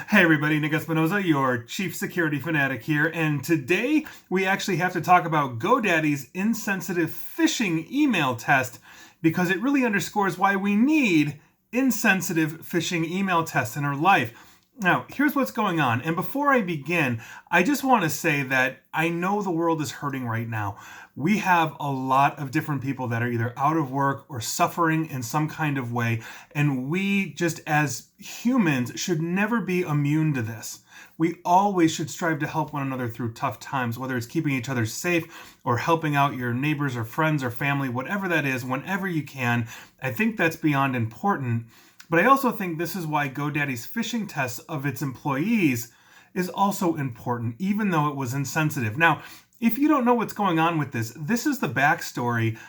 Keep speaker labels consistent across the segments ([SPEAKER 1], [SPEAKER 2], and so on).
[SPEAKER 1] Hey everybody, Nick Espinoza, your chief security fanatic here, and today we actually have to talk about GoDaddy's insensitive phishing email test because it really underscores why we need insensitive phishing email tests in our life. Now, here's what's going on. And before I begin, I just want to say that I know the world is hurting right now. We have a lot of different people that are either out of work or suffering in some kind of way. And we just as humans should never be immune to this. We always should strive to help one another through tough times, whether it's keeping each other safe or helping out your neighbors or friends or family, whatever that is, whenever you can. I think that's beyond important. But I also think this is why GoDaddy's phishing tests of its employees is also important, even though it was insensitive. Now, if you don't know what's going on with this, this is the backstory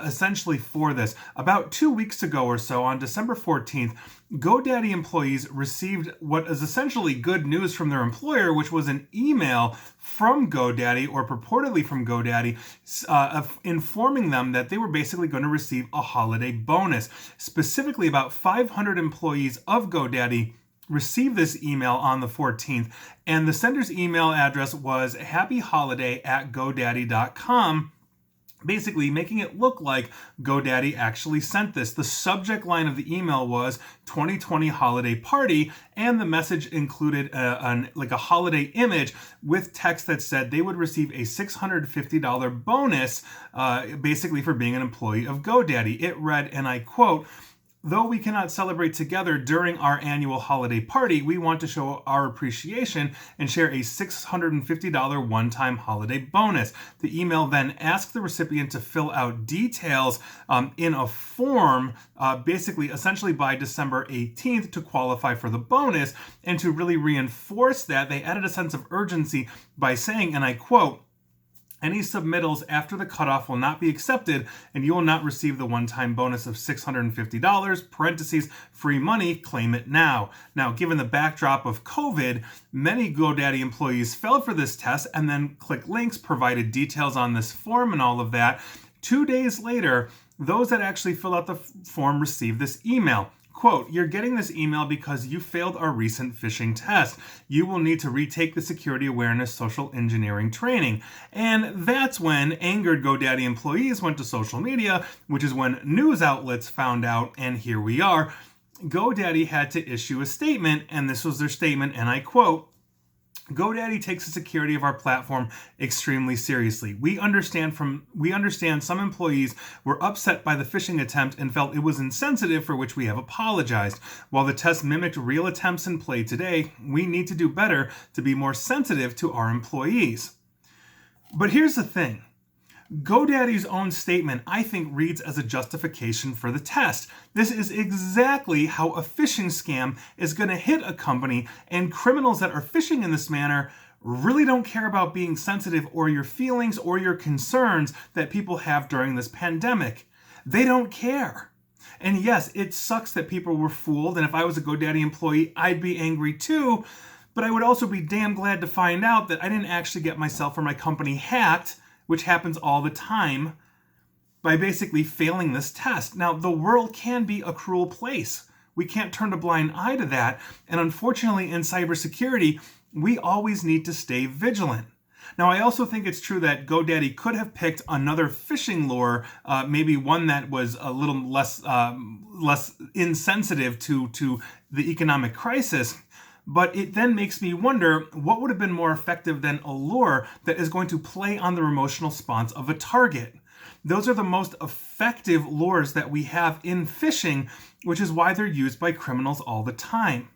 [SPEAKER 1] essentially for this. About 2 weeks ago or so, on December 14th, GoDaddy employees received what is essentially good news from their employer, which was an email from GoDaddy, or purportedly from GoDaddy, informing them that they were basically going to receive a holiday bonus. Specifically, about 500 employees of GoDaddy received this email on the 14th, and the sender's email address was happyholiday@godaddy.com, basically making it look like GoDaddy actually sent this. The subject line of the email was 2020 holiday party, and the message included a holiday image with text that said they would receive a $650 bonus, basically for being an employee of GoDaddy. It read, and I quote, "Though we cannot celebrate together during our annual holiday party, we want to show our appreciation and share a $650 one-time holiday bonus." The email then asked the recipient to fill out details in a form, essentially by December 18th to qualify for the bonus. And to really reinforce that, they added a sense of urgency by saying, and I quote, "Any submittals after the cutoff will not be accepted, and you will not receive the one-time bonus of $650, parentheses, free money, claim it now." Now, given the backdrop of COVID, many GoDaddy employees fell for this test and then clicked links, provided details on this form and all of that. 2 days later, those that actually fill out the form received this email. Quote, "You're getting this email because you failed our recent phishing test. You will need to retake the security awareness social engineering training." And that's when angered GoDaddy employees went to social media, which is when news outlets found out, and here we are. GoDaddy had to issue a statement, and this was their statement, and I quote, "GoDaddy takes the security of our platform extremely seriously. We understand some employees were upset by the phishing attempt and felt it was insensitive, for which we have apologized. While the test mimicked real attempts in play today, we need to do better to be more sensitive to our employees." But here's the thing. GoDaddy's own statement, I think, reads as a justification for the test. This is exactly how a phishing scam is going to hit a company, and criminals that are phishing in this manner really don't care about being sensitive or your feelings or your concerns that people have during this pandemic. They don't care. And yes, it sucks that people were fooled, and if I was a GoDaddy employee, I'd be angry too, but I would also be damn glad to find out that I didn't actually get myself or my company hacked, which happens all the time, by basically failing this test. Now, the world can be a cruel place. We can't turn a blind eye to that. And unfortunately, in cybersecurity, we always need to stay vigilant. Now, I also think it's true that GoDaddy could have picked another phishing lure, maybe one that was a little less insensitive to the economic crisis. But it then makes me wonder, what would have been more effective than a lure that is going to play on the emotional response of a target? Those are the most effective lures that we have in phishing, which is why they're used by criminals all the time.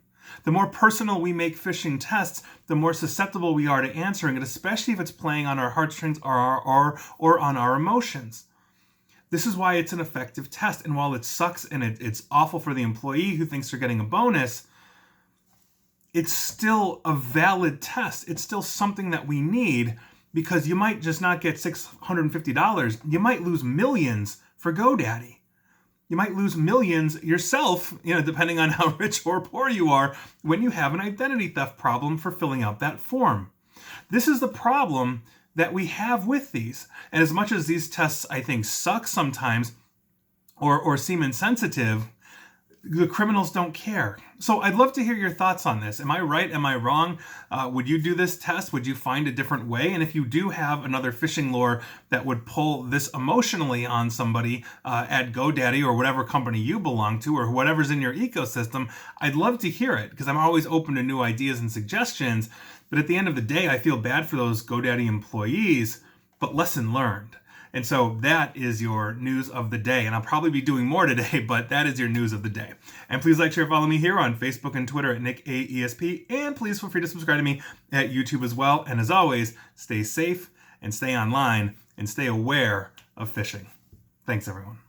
[SPEAKER 1] The more personal we make phishing tests, the more susceptible we are to answering it, especially if it's playing on our heartstrings or on our emotions. This is why it's an effective test. And while it sucks and it's awful for the employee who thinks they're getting a bonus, it's still a valid test. It's still something that we need, because you might just not get $650. You might lose millions for GoDaddy. You might lose millions yourself, depending on how rich or poor you are, when you have an identity theft problem for filling out that form. This is the problem that we have with these. And as much as these tests, I think, suck sometimes or seem insensitive, the criminals don't care. So I'd love to hear your thoughts on this. Am I right? Am I wrong? Would you do this test? Would you find a different way? And if you do have another phishing lure that would pull this emotionally on somebody at GoDaddy or whatever company you belong to or whatever's in your ecosystem, I'd love to hear it because I'm always open to new ideas and suggestions. But at the end of the day, I feel bad for those GoDaddy employees, but lesson learned. And so that is your news of the day. And I'll probably be doing more today, but that is your news of the day. And please like, share, follow me here on Facebook and Twitter at NickAESP. And please feel free to subscribe to me at YouTube as well. And as always, stay safe and stay online and stay aware of phishing. Thanks, everyone.